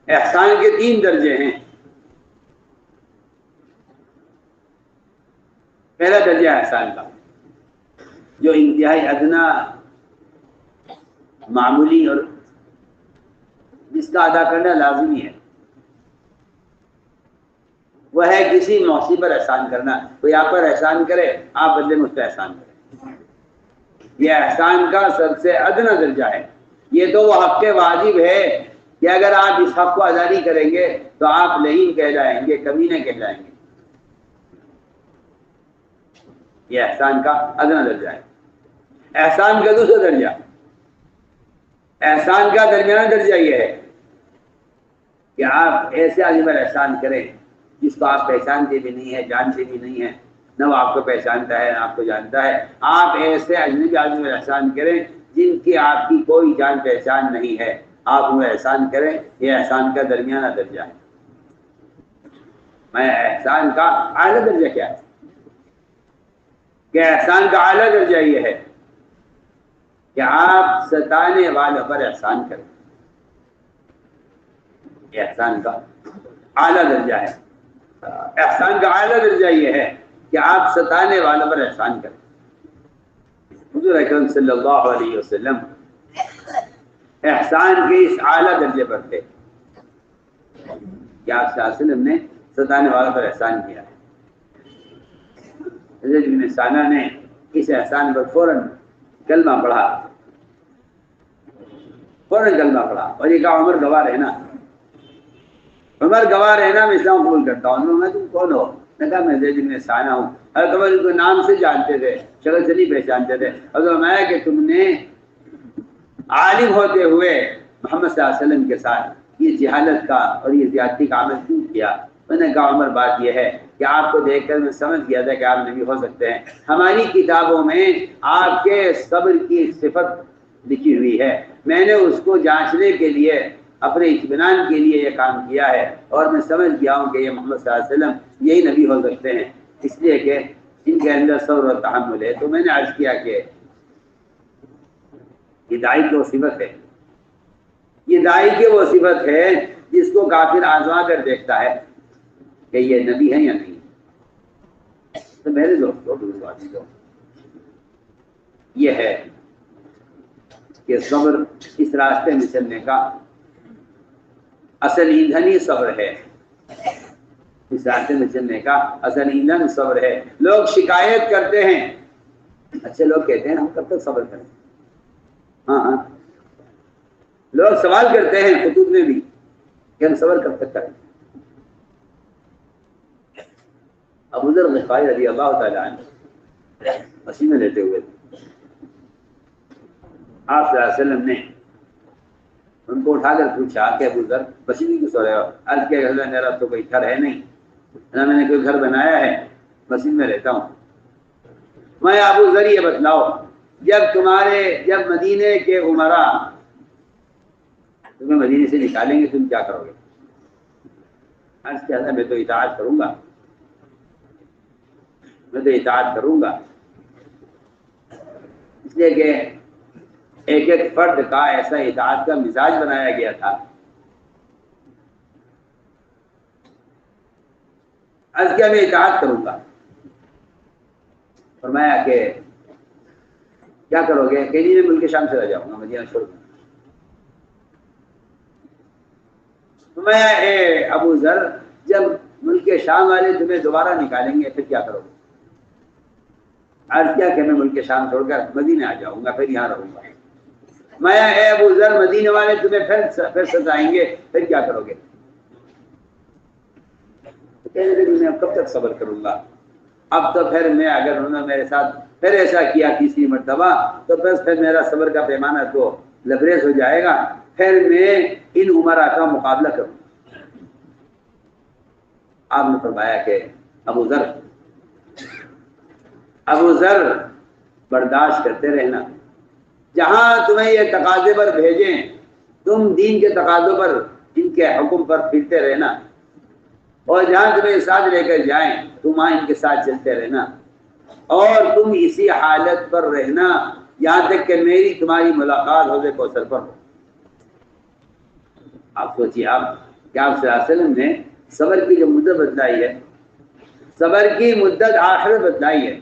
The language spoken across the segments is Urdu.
احسان کے 3 درجے ہیں۔ پہلا درجہ احسان کا جو انتہائی ادنا، معمولی اور جس کا ادا کرنا لازمی ہے، وہ ہے کسی موصی پر احسان کرنا۔ کوئی آپ پر احسان کرے، آپ بدلے میں اس پہ احسان کریں، یہ احسان کا سب سے ادنا درجہ ہے۔ یہ تو وہ حق واجب ہے کہ اگر آپ اس حق کو ادا نہیں کریں گے تو آپ لعین کہلائیں گے، کمینے کہلائیں گے۔ یہ احسان کا ادنا درجہ ہے۔ احسان کا دوسرا درجہ، احسان کا درمیان درجہ یہ ہے کہ آپ ایسے آدمی پر احسان کریں جس کو آپ پہچانتے بھی نہیں ہے، جانتے بھی نہیں ہیں، نہ وہ آپ کو پہچانتا ہے نہ آپ کو جانتا ہے۔ آپ ایسے اجنبی آدمی پر احسان کریں جن کی آپ کی کوئی جان پہچان نہیں ہے، آپ انہیں احسان کریں۔ یہ احسان کا درمیانہ درجہ ہے۔ میں احسان کا اعلیٰ درجہ کیا ہے کہ احسان کا اعلیٰ درجہ یہ ہے کہ آپ ستانے والوں پر احسان کریں۔ یہ احسان کا اعلیٰ درجہ ہے۔ احسان کا اعلیٰ درجہ یہ ہے کہ آپ ستانے والوں پر احسان کریں۔ حضور اکرم صلی اللہ علیہ وسلم احسان کے اس اعلیٰ درجے پر تھے کہ آپ صلی اللہ علیہ وسلم نے ستانے والوں پر احسان کیا ہے۔ حضرت ابن سانہ نے اس احسان پر فوراً کلمہ پڑھا، اور یہ کہا عمر گواہ رہنا، عمر گواہ رہنا، میں اسلام قبول کرتا ہوں۔ میں تم کون ہو؟ نے کہا میں زید بن سانہ ہوں۔ حضرت عمر کو نام سے جانتے تھے، شکل سے نہیں پہچانتے تھے۔ حضرت فرمایا کہ تم نے عالم ہوتے ہوئے محمد صلی اللہ علیہ وسلم کے ساتھ یہ جہالت کا اور یہ زیادتی کا عمل کیوں کیا؟ میں نے کہا عمر بات یہ ہے کہ آپ کو دیکھ کر میں سمجھ گیا تھا کہ آپ نبی ہو سکتے ہیں۔ ہماری کتابوں میں آپ کے صبر کی صفت لکھی ہوئی ہے، میں نے اس کو جانچنے کے لیے، اپنے اطمینان کے لیے یہ کام کیا ہے، اور میں سمجھ گیا ہوں کہ یہ محمد صلی اللہ علیہ وسلم یہی نبی ہو سکتے ہیں، اس لیے کہ ان کے اندر صبر و تحمل ہے۔ تو میں نے عرض کیا کہ یہ داعی کی وہ صفت ہے، یہ داعی کی وہ صفت ہے جس کو کافر آزما کر دیکھتا ہے کہ یہ نبی ہے یا نہیں۔ تو میرے دوستوں، یہ ہے کہ صبر اس راستے میں چلنے کا اصل ایندھن ہی صبر ہے۔ اس راستے میں چلنے کا اصل ایندھن صبر ہے۔ لوگ شکایت کرتے ہیں، اچھے لوگ کہتے ہیں ہم کب تک صبر کریں؟ ہاں، لوگ سوال کرتے ہیں خطوط میں بھی کہ ہم صبر کب تک کریں؟ ابو ذر غفاری رضی اللہ تعالیٰ عنہ پسینے لیتے ہوئے آپ صلی اللہ علیہ وسلم نے ان کو اٹھا کر پوچھا کہ ابو ذر پسینے کیوں سو رہے ہو؟ عرض کیا کہ میرا تو کوئی گھر ہے نہیں، نہ میں نے کوئی گھر بنایا ہے، پسینے میں رہتا ہوں۔ میں ابو ذر یہ بتلاؤ، جب مدینے کے عمرا تمہیں مدینے سے نکالیں گے تم کیا کرو گے؟ عرض کیا تھا میں تو اطاعت کروں گا، اس لیے کہ ایک ایک فرد کا ایسا اطاعت کا مزاج بنایا گیا تھا۔ عرض کیا میں اطاعت کروں گا۔ فرمایا کہ کیا کرو گے؟ کہ میں ملک شام چلا جاؤں گا، مدینہ چھوڑ دوں گا۔ فرمایا اے ابو ذر، جب ملک شام والے تمہیں دوبارہ نکالیں گے پھر کیا کرو گے؟ عرض کیا کہ میں ملک شام چھوڑ کر مدینہ آ جاؤں گا، پھر یہاں رہوں گا۔ میں اے ابو ذر، مدینے والے تمہیں پھر ستائیں گے پھر کیا کرو گے؟ کہنے لگے میں اب کب تک صبر کروں گا؟ اب تو پھر میں، اگر انہوں نے میرے ساتھ پھر ایسا کیا تیسری مرتبہ تو بس پھر میرا صبر کا پیمانہ تو لبریز ہو جائے گا، پھر میں ان عمرا کا مقابلہ کروں۔ آپ نے فرمایا کہ ابو ذر برداشت کرتے رہنا، جہاں تمہیں یہ تقاضے پر بھیجیں تم دین کے تقاضوں پر، ان کے حکم پر پھرتے رہنا، اور جہاں تمہیں ساتھ لے کر جائیں تم وہاں ان کے ساتھ چلتے رہنا، اور تم اسی حالت پر رہنا یہاں تک کہ تمہاری ملاقات حوض کوثر پر ہو۔ آپ سوچیے، آپ کہ آپ صلی اللہ علیہ وسلم نے صبر کی جو مدت بتلائی ہے، صبر کی مدت آخرت بتلائی ہے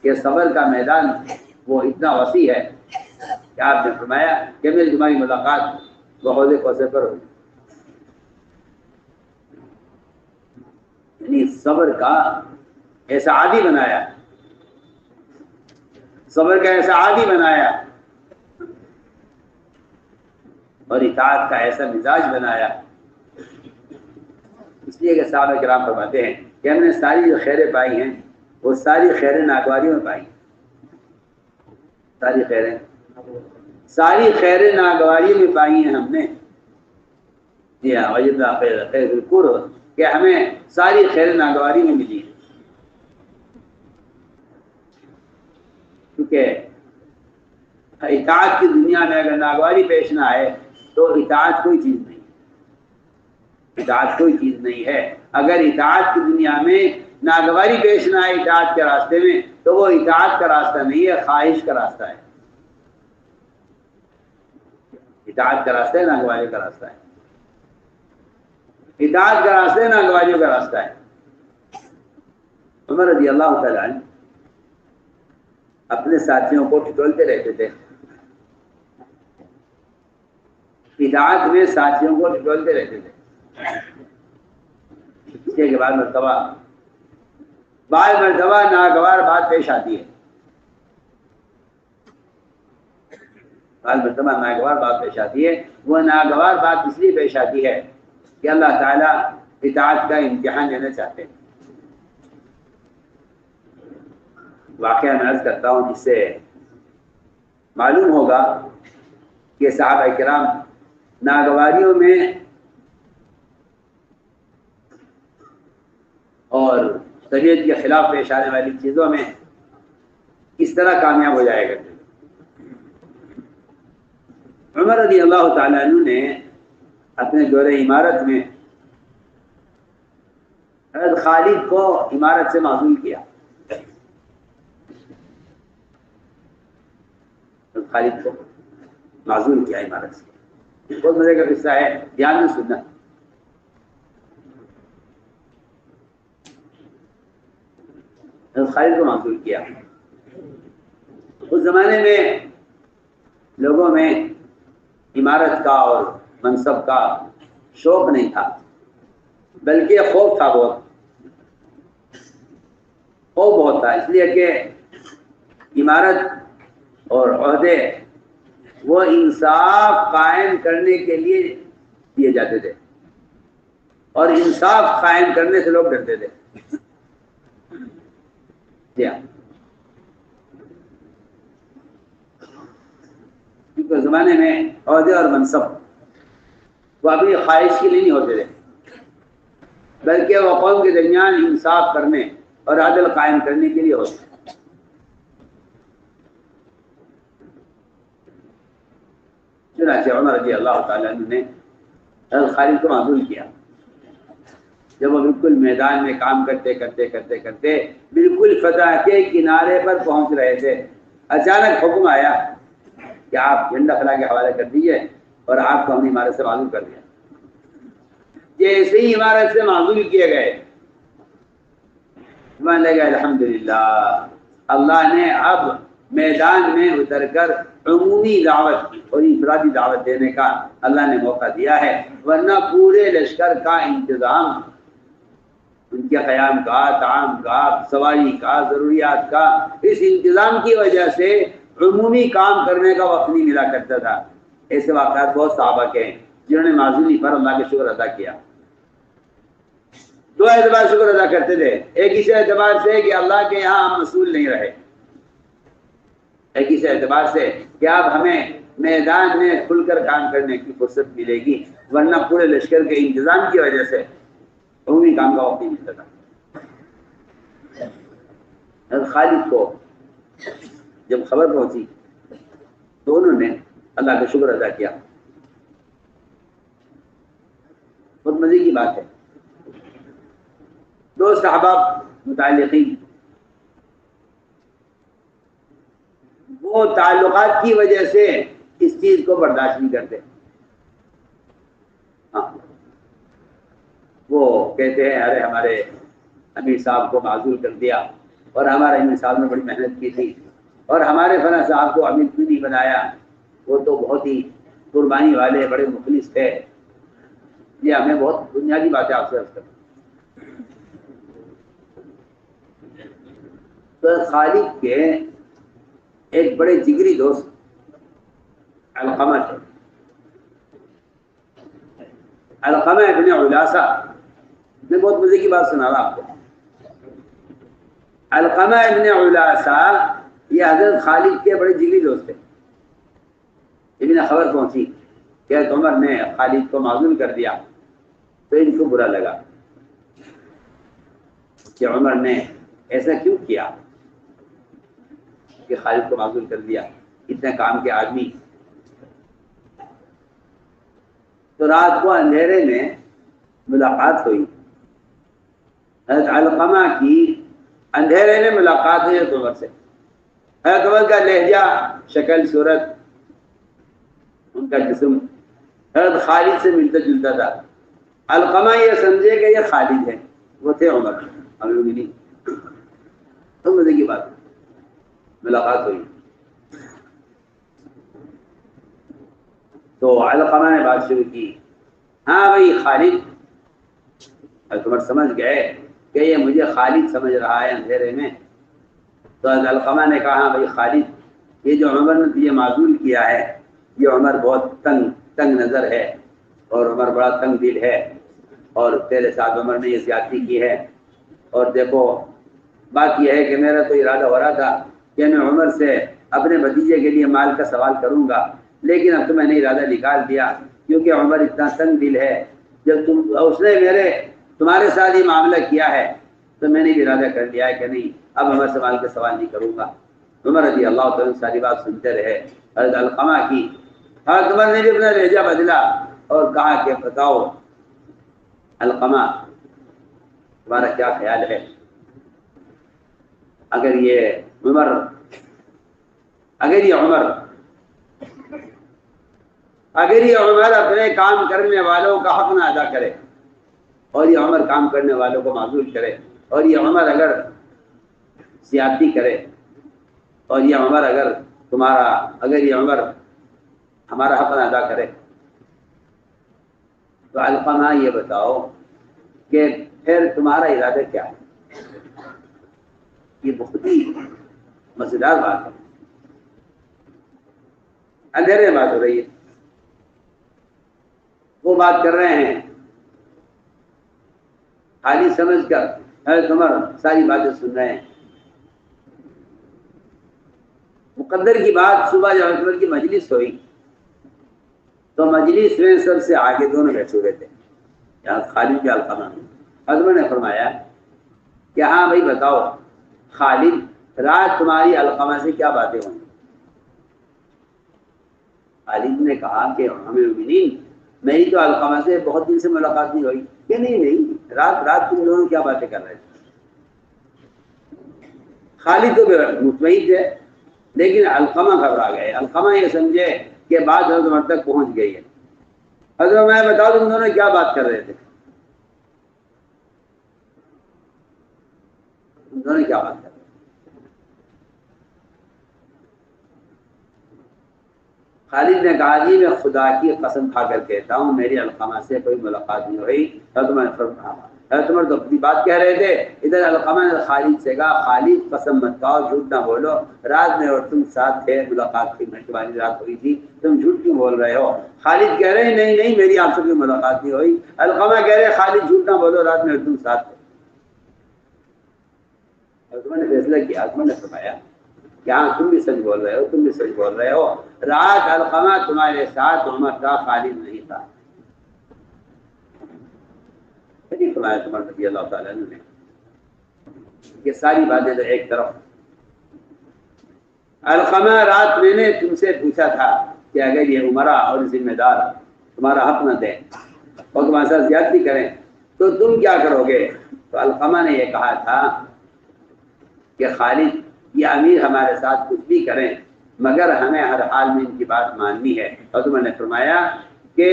کہ صبر کا میدان وہ اتنا وسیع ہے کہ آپ نے فرمایا کہ میری تمہاری ملاقات وہ حوض کوثر پر ہوگی. یعنی صبر کا ایسا عادی بنایا، صبر کا ایسا عادی بنایا اور اطاعت کا ایسا مزاج بنایا. اس لیے کہ صحابہ کرام فرماتے ہیں کہ ہم نے ساری جو خیریں پائی ہیں وہ ساری خیریں ناگواریوں میں پائی. ساری خیریں ناگواریوں میں پائی ہیں ہم نے. جی ہاں، وجدنا خیر خیر بالکل کہ ہمیں ساری خیر ناگواری میں ملی ہے. کیونکہ اطاعت کی دنیا میں اگر ناگواری پیش نہ آئے تو اطاعت کوئی چیز نہیں. اطاعت کوئی چیز نہیں ہے. اگر اطاعت کی دنیا میں ناگواری پیش نہ آئے اطاعت کے راستے میں تو وہ اطاعت کا راستہ نہیں ہے، خواہش کا راستہ ہے. اطاعت کا راستہ ہے، ناگواری کا راستہ ہے. اطاعت کا راستہ ہے، ناگواریوں کا راستہ ہے. عمر رضی اللہ تعالیٰ عنہ اپنے ساتھیوں کو ٹٹولتے رہتے تھے. اطاعت میں ساتھیوں کو ٹٹولتے رہتے تھے. اس کے بعد مرتبہ ناگوار بات پیش آتی ہے. ناگوار بات پیش آتی ہے. وہ ناگوار بات اس لیے پیش آتی ہے کہ اللہ تعالیٰ اطاعت کا امتحان لینا چاہتے ہیں. واقعہ میں عرض کرتا ہوں جس سے معلوم ہوگا کہ صحابہ کرام ناگواریوں میں اور طبیعت کے خلاف پیش آنے والی چیزوں میں کس طرح کامیاب ہو جائے گا. عمر رضی اللہ تعالیٰ عنہ نے اپنے دور امارت میں حضرت خالد کو امارت سے معزول کیا. خالد کو معزول کیا امارت سے. بہت مزے کا قصہ ہے، دھیان میں سننا. خالد کو معزول کیا. اس زمانے میں لوگوں میں امارت کا اور منصب کا شوق نہیں تھا، بلکہ خوف تھا. خوف بہت تھا، اس لیے کہ امارت اور عہدے وہ انصاف قائم کرنے کے لیے دیے جاتے تھے اور انصاف قائم کرنے سے لوگ ڈرتے تھے. کیونکہ زمانے میں عہدے اور منصب وہ اپنی خواہش کے لیے نہیں ہوتے تھے، بلکہ وہ قوم کے درمیان انصاف کرنے اور عدل قائم کرنے کے لیے ہوتے. چنانچہ عمر رضی اللہ تعالیٰ عنہ نے حضرت خالد کو معزول کیا. جب وہ بالکل میدان میں کام کرتے کرتے بالکل فتح کے کنارے پر پہنچ رہے تھے، اچانک حکم آیا کہ آپ جھنڈا فلاں کے حوالے کر دیجئے اور آپ کو ہم نے عمارت سے معزول کر دیا. جیسے ہی عمارت سے معزول کیے گئے مان لے گئے الحمدللہ اللہ نے اب میدان میں اتر کر عمومی دعوت اور انفرادی دعوت دینے کا اللہ نے موقع دیا ہے. ورنہ پورے لشکر کا انتظام، ان کے قیام کا، طعام کا، سواری کا، ضروریات کا، اس انتظام کی وجہ سے عمومی کام کرنے کا وقت نہیں ملا کرتا تھا. ایسے واقعات بہت صحابہ کے ہیں جنہوں نے معزولی پر اللہ کے شکر ادا کیا. دو اعتبار شکر ادا کرتے تھے. ایک اس اعتبار سے کہ اللہ کے یہاں ہم مسئول نہیں رہے، ایک اس اعتبار سے کہ اب ہمیں میدان میں کھل کر کام کرنے کی فرصت ملے گی، ورنہ پورے لشکر کے انتظام کی وجہ سے عمومی کام کا وقت نہیں ملتا تھا. حضرت خالد کو جب خبر پہنچی تو انہوں نے اللہ کا شکر ادا کیا. بہت مزے کی بات ہے. دو صحابہ متعلقین وہ تعلقات کی وجہ سے اس چیز کو برداشت نہیں کرتے. وہ کہتے ہیں ارے ہمارے امیر صاحب کو معزول کر دیا، اور ہمارے امیر صاحب نے بڑی محنت کی تھی، اور ہمارے فلاں صاحب کو امیر کیوں نہیں بنایا، وہ تو بہت ہی قربانی والے بڑے مخلص تھے۔ یہ ہمیں بہت بنیادی باتیں آپ سے عرض کرتا ہوں۔ تو خالد کے ایک بڑے جگری دوست علقمہ تھے، علقمہ ابن علاسہ۔ میں بہت مزے کی بات سنا رہا آپ کو۔ علقمہ ابن علاسہ یہ حضرت خالد کے بڑے جگری دوست تھے۔ انہیں خبر پہنچی کہ عمر نے خالد کو معزول کر دیا، تو ان کو برا لگا کہ عمر نے ایسا کیوں کیا کہ خالد کو معزول کر دیا، اتنے کام کے آدمی۔ تو رات کو اندھیرے میں ملاقات ہوئی، حضرت علقمہ کی اندھیرے میں ملاقات ہوئی حضرت عمر سے۔ حضرت عمر کا لہجہ، شکل، صورت، ان کا جسم حضرت خالد سے ملتا جلتا تھا۔ علقمہ یہ سمجھے کہ یہ خالد ہے، وہ تھے عمر امیر المومنین۔ تو مزے کی بات، ملاقات ہوئی تو علقمہ نے بات شروع کی، ہاں بھائی خالد۔ حضرت عمر سمجھ گئے کہ یہ مجھے خالد سمجھ رہا ہے اندھیرے میں۔ تو حضرت علقمہ نے کہا، ہاں بھائی خالد، یہ جو عمر نے تجھے معزول کیا ہے، یہ عمر بہت تنگ نظر ہے، اور عمر بڑا تنگ دل ہے، اور تیرے ساتھ عمر نے یہ زیادتی کی ہے۔ اور دیکھو بات یہ ہے کہ میرا تو ارادہ ہو رہا تھا کہ میں عمر سے اپنے بھتیجے کے لیے مال کا سوال کروں گا، لیکن اب تو میں نے ارادہ نکال دیا، کیونکہ عمر اتنا تنگ دل ہے۔ جب اس نے تمہارے ساتھ یہ معاملہ کیا ہے تو میں نے بھی ارادہ کر لیا ہے کہ نہیں، اب عمر سے مال کا سوال نہیں کروں گا۔ عمر رضی اللہ تعالیٰ ساری بات سنتے رہے حضرت علقمہ کی۔ حضرت عمر نے بھی اپنا لہجہ بدلا اور کہا کہ بتاؤ علقمہ، تمہارا کیا خیال ہے؟ اگر یہ عمر اپنے کام کرنے والوں کا حق نہ ادا کرے، اور یہ عمر کام کرنے والوں کو معزول کرے، اور یہ عمر اگر زیادتی کرے، اور یہ عمر اگر یہ عمر ہمارا حق نہ ادا کرے، تو علقمہ یہ بتاؤ کہ پھر تمہارا ارادہ کیا ہے؟ یہ بہت ہی مزیدار بات ہے، اندھیرے میں بات ہو رہی ہے، وہ بات کر رہے ہیں، خالی سمجھ کر حضرت عمر ساری باتیں سن رہے ہیں۔ مقدر کی بات، صبح جب حضرت عمر کی مجلس ہوئی تو مجلس میں سب سے آگے دونوں بیٹھے ہوئے تھے، یہاں خالد کے علقمہ۔ حضرت عمر نے فرمایا کہ ہاں بھائی بتاؤ خالد، رات تمہاری علقمہ سے کیا باتیں ہوئی؟ خالد نے کہا کہ امیر المومنین، میری تو علقمہ سے بہت دن سے ملاقات نہیں ہوئی۔ کہ نہیں، رات تم دونوں کیا باتیں کر رہے تھے؟ خالد تو مطمئن تھے، لیکن علقمہ گھبرا گئے۔ علقمہ یہ سمجھے کہ بات حضرت عمر تک پہنچ گئی ہے۔ حضرت میں بتاؤ تم دونوں کیا بات کر رہے تھے؟ تم دونوں کیا بات کر رہے تھے؟ خالد نے کہا، جی میں خدا کی قسم کھا کر کہتا ہوں میری علقمہ سے کوئی ملاقات نہیں ہوئی۔ حضرت عمر تو اپنی بات کہہ رہے تھے، ادھر علقمہ نے خالد سے کہا، خالد قسم مت کھاؤ، جھوٹ نہ بولو، رات میں اور تم ساتھ تھے، ملاقات کی تمہاری رات ہوئی تھی، تم جھوٹ کیوں بول رہے ہو؟ خالد کہہ رہے ہیں نہیں میری آپ سے کوئی ملاقات نہیں ہوئی۔ علقمہ کہہ رہے خالد جھوٹ نہ بولو، رات میں اور تم ساتھ تھے۔ حضرت عمر نے فیصلہ کیا، حضرت عمر نے فرمایا کہ ہاں تم بھی سچ بول رہے ہو، رات علقمہ تمہارے ساتھ عمر تھا، خالد نہیں تھا۔ فرمایا عمر رضی اللہ تعالیٰ عنہ نے، یہ ساری باتیں تو ایک طرف، علقمہ رات میں نے تم سے پوچھا تھا کہ اگر یہ عمرا اور ذمہ دار تمہارا حق نہ دیں اور تمہارے ساتھ زیادتی کریں تو تم کیا کرو گے؟ تو علقمہ نے یہ کہا تھا کہ خالد، یہ امیر ہمارے ساتھ کچھ بھی کریں مگر ہمیں ہر حال میں ان کی بات ماننی ہے۔ اور تم نے فرمایا کہ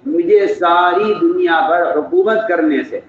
مجھے ساری دنیا پر حکومت کرنے سے